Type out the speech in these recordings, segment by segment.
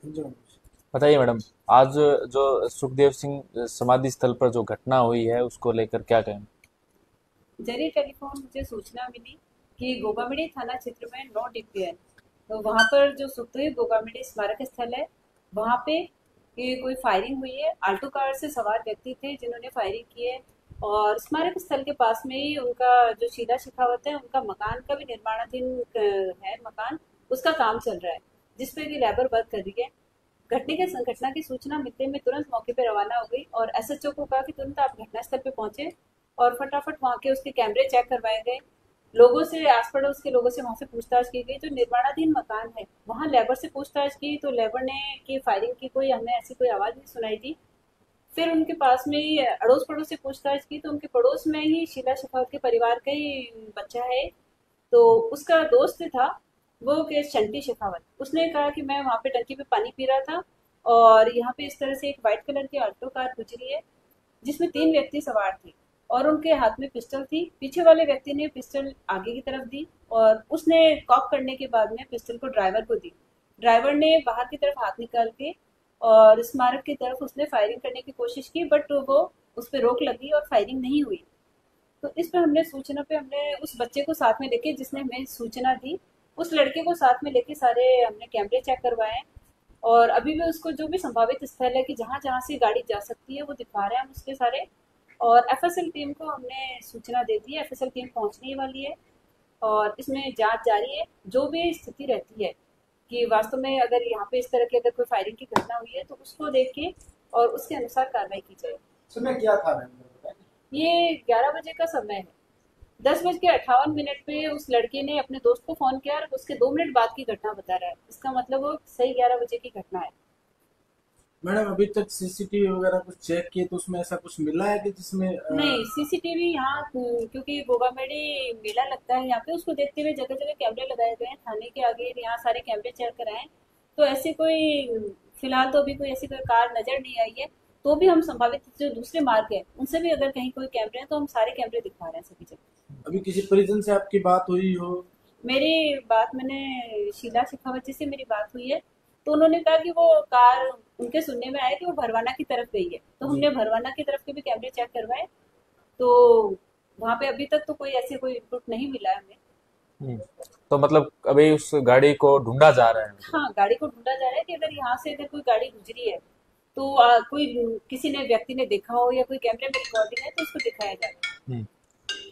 बताइए मैडम, आज जो सुखदेव सिंह समाधि स्थल पर जो घटना हुई है उसको लेकर क्या कहें। जरिए टेलीफोन मुझे सूचना मिली कि गोगामिड़ी थाना क्षेत्र में 9 DPR, तो वहाँ पर जो सुखदेव गोगामिड़ी स्मारक स्थल है, वहाँ पे ये कोई फायरिंग हुई है। आल्टो कार से सवार व्यक्ति थे जिन्होंने फायरिंग की है। और स्मारक स्थल के पास में ही उनका जो शीला शेखावत है, उनका मकान का भी निर्माणाधीन है मकान, उसका काम चल रहा है, जिसपे कि लेबर वर्क कर रही है। घटना की सूचना मिलते में तुरंत मौके पर रवाना हो गई और एसएचओ को कहा कि तुरंत आप घटनास्थल पे पहुंचे। और फटाफट वहाँ के उसके कैमरे चेक करवाए गए। लोगों से, आस पड़ोस के लोगों से वहाँ से पूछताछ की गई। जो निर्माणाधीन मकान है, वहाँ लेबर से पूछताछ की तो लेबर ने की फायरिंग की कोई हमें ऐसी कोई आवाज़ नहीं सुनाई दी। फिर उनके पास में ही अड़ोस पड़ोस से पूछताछ की तो उनके पड़ोस में ही शीला शेखावत के परिवार का ही बच्चा है। तो उसका दोस्त था, वो के शंटी शेखावत, उसने कहा कि मैं वहाँ पे टंकी पे पानी पी रहा था और यहाँ पे इस तरह से एक व्हाइट कलर की ऑल्टो कार गुजरी है जिसमें 3 व्यक्ति सवार थे और उनके हाथ में पिस्टल थी। पीछे वाले व्यक्ति ने पिस्टल आगे की तरफ दी और उसने कॉक करने के बाद में पिस्टल को ड्राइवर को दी। ड्राइवर ने बाहर की तरफ हाथ निकाल के और स्मारक की तरफ उसने फायरिंग करने की कोशिश की, बट वो उस पर रोक लगी और फायरिंग नहीं हुई। तो इस पे हमने सूचना पे हमने उस बच्चे को साथ में लेके, जिसने हमें सूचना दी, उस लड़के को साथ में लेके सारे हमने कैमरे चेक करवाए हैं। और अभी भी उसको जो भी संभावित स्थल है कि जहाँ जहाँ से गाड़ी जा सकती है वो दिखा रहे हैं हम उसके सारे। और एफएसएल टीम को हमने सूचना दे दी है, एफएसएल टीम पहुंचने वाली है और इसमें जांच जारी है। जो भी स्थिति रहती है कि वास्तव में अगर यहाँ पे इस तरह की अगर कोई फायरिंग की घटना हुई है तो उसको देख के और उसके अनुसार कार्रवाई की जाए। समय क्या था मैम, ये 11 बजे का समय है। 10:58 पे उस लड़के ने अपने दोस्त को फोन किया और उसके 2 मिनट बाद की घटना बता रहा है। इसका मतलब वो सही 11 बजे की घटना है। मैडम अभी तक सीसीटीवी वगैरह कुछ चेक किए तो उसमें ऐसा कुछ मिला है कि जिसमें नहीं, सीसीटीवी यहाँ क्योंकि गोगामेडी मेला लगता है यहाँ पे, उसको देखते हुए जगह जगह कैमरे लगाए गए हैं थाने के आगे, यहाँ सारे कैमरे चेक कराए। तो ऐसे कोई फिलहाल तो अभी कोई ऐसी कोई कार नजर नहीं आई है। तो भी हम संभावित जो दूसरे मार्ग है उनसे भी अगर कहीं कोई कैमरे हैं तो हम सारे कैमरे दिखा रहे हैं सभी जगह। अभी किसी परिजन से आपकी बात हुई हो? मेरी बात, मैंने शीला शेखावत जी से मेरी बात हुई है। तो उन्होंने कहा कि वो कार, उनके सुनने में आया कि वो भरवाना की तरफ गई है, तो जी। हमने भरवाना की तरफ के भी कैमरे चेक करवाए। तो वहां पे अभी तक तो कोई ऐसे कोई इनपुट नहीं मिला है हमें। हम्म, तो मतलब अभी उस गाड़ी को ढूंढा जा रहा है मतलब। हाँ, गाड़ी को ढूंढा जा रहा है कि अगर यहाँ से अगर कोई गाड़ी गुजरी है तो कोई किसी ने व्यक्ति ने देखा हो या कोई कैमरे में रिकॉर्डिंग है तो उसको दिखाया जा रहा हम्म,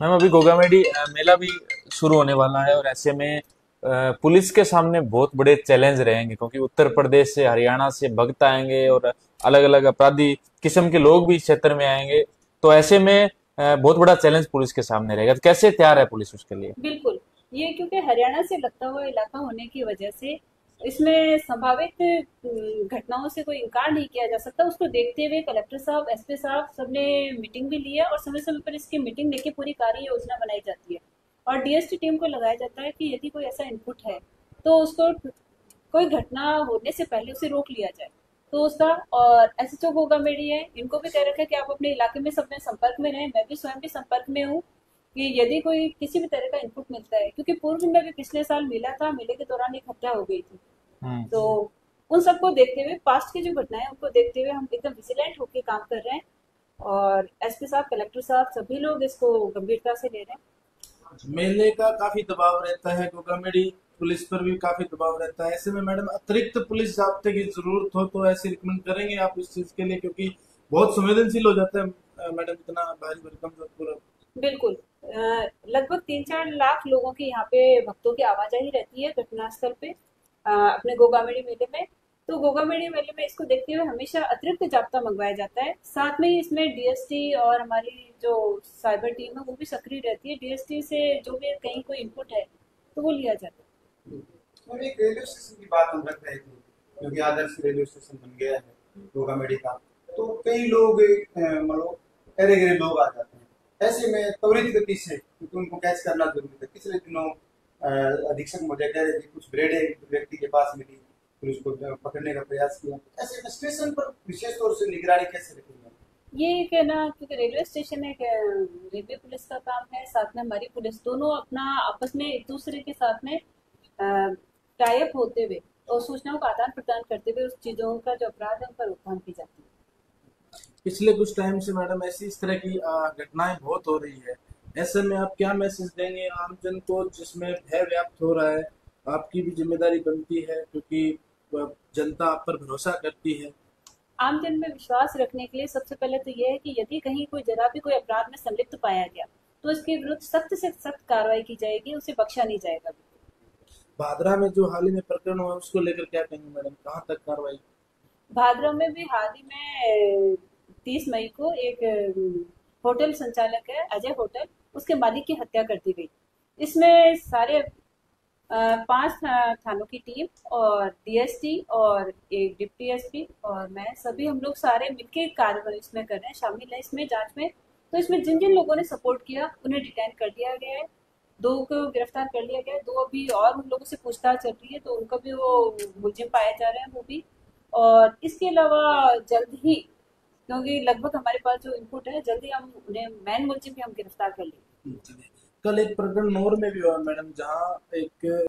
मैम अभी गोगामेडी मेला भी शुरू होने वाला है और ऐसे में पुलिस के सामने बहुत बड़े चैलेंज रहेंगे क्योंकि उत्तर प्रदेश से हरियाणा से भक्त आएंगे और अलग अलग अपराधी किस्म के लोग भी इस क्षेत्र में आएंगे। तो ऐसे में बहुत बड़ा चैलेंज पुलिस के सामने रहेगा, तो कैसे तैयार है पुलिस उसके लिए। है। बिल्कुल। ये क्योंकि हरियाणा से लगता हुआ इलाका होने की वजह से इसमें संभावित घटनाओं से कोई इनकार नहीं किया जा सकता। उसको देखते हुए कलेक्टर साहब, एसपी साहब सबने मीटिंग भी ली है और समय समय पर इसकी मीटिंग लेके पूरी कार्य योजना बनाई जाती है। और डीएसटी टीम को लगाया जाता है कि यदि कोई ऐसा इनपुट है तो उसको कोई घटना होने से पहले उसे रोक लिया जाए। तो उसका, और एसएचओ गोगामेडी है, इनको भी कह रखा है कि आप अपने इलाके में सब में संपर्क में रहें। मैं भी स्वयं भी संपर्क में हूँ कि यदि कोई किसी भी तरह का इनपुट मिलता है, क्योंकि पूर्व में भी पिछले साल मेला था, मेले के दौरान एक हत्या हो गई थी। हम्म। तो उन सबको देखते हुए, पास्ट की जो घटनाएं हैं उनको देखते हुए हम एकदम विजिलेंट होकर काम कर रहे हैं। और एसपी साहब, कलेक्टर साहब, सभी लोग इसको गंभीरता से ले रहे हैं। मेले का काफी दबाव रहता है, गोगामेडी पुलिस पर भी काफी दबाव रहता है। ऐसे में मैडम अतिरिक्त पुलिस जाब्ते की जरूरत हो तो ऐसे रिकमेंड करेंगे आप इस चीज के लिए, क्योंकि बहुत संवेदनशील हो जाता है मैडम, इतना भारी भरकम जो पूरा। बिल्कुल। लगभग 3-4 लाख लोगों की यहाँ पे भक्तों की आवाजाही रहती है घटनास्थल पे, अपने गोगामेड़ी मेले में। तो गोगामेड़ी मेले में इसको देखते हुए हमेशा अतिरिक्त जाब्ता मंगवाया जाता है। साथ में ही इसमें डीएसटी और हमारी जो साइबर टीम है वो भी सक्रिय रहती है। डीएसटी से जो भी कहीं कोई इनपुट है तो वो लिया जाता है। और एक रेलवे स्टेशन की बात हम रख रहे थे, क्योंकि आदर्श रेलवे स्टेशन बन गया है गोगामेडी का। तो कई लोग मतलब अरे गहरे लोग आ जाते हैं, ऐसे में त्वरित गति से, क्योंकि उनको कैच करना जरूरी था। पिछले दिनों अधीक्षक महोदय कह रहे थे कुछ ब्रेड एक व्यक्ति के पास मिली, फिर उसको पकड़ने का प्रयास किया। ऐसे में स्टेशन पर विशेष तौर से निगरानी कैसे रखेंगे? ये एक है ना, क्योंकि रेलवे स्टेशन एक रेलवे पुलिस का काम है, साथ में हमारी पुलिस, दोनों अपना आपस में एक दूसरे के साथ में टाई अप होते हुए और सूचनाओं का आदान प्रदान करते हुए उस चीजों का जो अपराध है उन पर रोकथाम की जाती है। पिछले कुछ टाइम से मैडम ऐसी इस तरह की घटनाएं बहुत हो रही है, ऐसे में आप क्या मैसेज देंगे आमजन को जिसमें भय व्याप्त हो रहा है? आपकी भी जिम्मेदारी बनती है क्योंकि जनता आप पर भरोसा करती है। आम जन में विश्वास रखने के लिए सबसे पहले तो यह है कि यदि कहीं कोई जरा भी कोई अपराध में संलिप्त पाया गया तो इसके विरुद्ध सख्त से सख्त कार्रवाई की जाएगी, उसे बख्शा नहीं जाएगा। भादरा में जो हाल ही में प्रकरण हुआ उसको लेकर क्या कहेंगे मैडम, कहाँ तक कार्रवाई? भादरा में भी हाल ही में 30 मई को एक होटल संचालक है अजय होटल, उसके मालिक की हत्या कर दी गई। इसमें सारे 5 थानों की टीम और डीएसटी और एक डिप्टी एसपी और मैं, सभी हम लोग सारे मिलके कार्रवाई इसमें कर रहे हैं, शामिल है इसमें जांच में। तो इसमें जिन जिन लोगों ने सपोर्ट किया उन्हें डिटेन कर दिया गया है, 2 को गिरफ्तार कर लिया गया है, 2 अभी और उन लोगों से पूछताछ चल रही है तो उनका भी वो मुलजिम पाए जा रहे हैं वो भी। और इसके अलावा जल्द ही, क्योंकि लगभग हमारे पास जो इनपुट है, जल्दी हम उन्हें मैन मुलजिम भी हम गिरफ्तार कर लेंगे। कल एक प्रकरण नौर में भी हुआ मैडम, जहाँ एक